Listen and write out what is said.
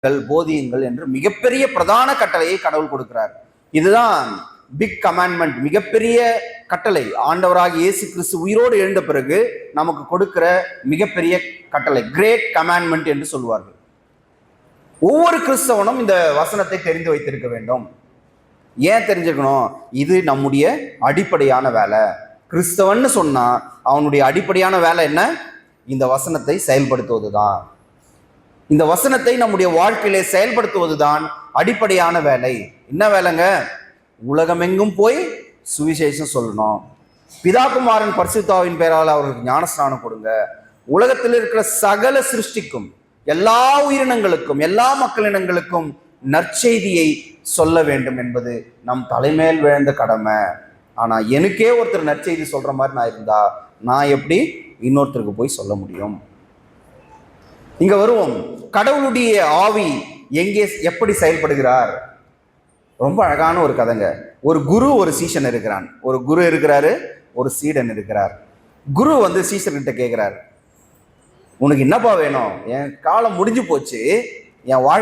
போதியுங்கள் என்று மிகப்பெரிய பிரதான கட்டளையை கடவுள் கொடுக்கிறார். இதுதான் பிக் கமாண்ட்மெண்ட், மிகப்பெரிய கட்டளை. ஆண்டவராக இயேசு கிறிஸ்து உயிரோடு எழுந்த பிறகு நமக்கு கொடுக்கிற மிகப்பெரிய கட்டளை, கிரேட் கமாண்ட்மெண்ட் என்று சொல்வார்கள். ஒவ்வொரு கிறிஸ்தவனும் இந்த வசனத்தை தெரிந்து வைத்திருக்க வேண்டும். ஏன் தெரிஞ்சுக்கணும்? இது நம்முடைய அடிப்படையான வேலை. கிறிஸ்தவன்னு சொன்னா அவனுடைய அடிப்படையான வேலை என்ன? இந்த வசனத்தை செயல்படுத்துவதுதான். இந்த வசனத்தை நம்முடைய வாழ்க்கையிலே செயல்படுத்துவதுதான் அடிப்படையான வேலை. என்ன வேலைங்க? உலகமெங்கும் போய் சுவிசேஷம் சொல்லணும். பிதா குமாரன் பரிசுத்தாவின் பெயரால் அவர்களுக்கு ஞானஸ்நானம் கொடுங்க. உலகத்தில் இருக்கிற சகல சிருஷ்டிக்கும், எல்லா உயிரினங்களுக்கும், எல்லா மக்களினங்களுக்கும் நற்செய்தியை சொல்ல வேண்டும் என்பது நம் தலைமையில் விழுந்த கடமை. ஆனா எனக்கே ஒருத்தர் நற்செய்தி சொல்ற மாதிரி நான் இருந்தா நான் எப்படி இன்னொருத்தருக்கு போய் சொல்ல முடியும்? இங்க வருவோம். கடவுளுடைய ஆவி எங்கே எப்படி செயல்படுகிறார்? ரொம்ப அழகான ஒரு கதைங்க. ஒரு குரு, ஒரு சீஷன் இருக்கிறான். ஒரு குரு இருக்கிறாரு, ஒரு சீடன் இருக்கிறார். குரு சீஷன்கிட்ட கேட்கிறார், உனக்கு என்னப்பா வேணும்? என் காலம் முடிஞ்சு போச்சு, என் வாழ்க்கை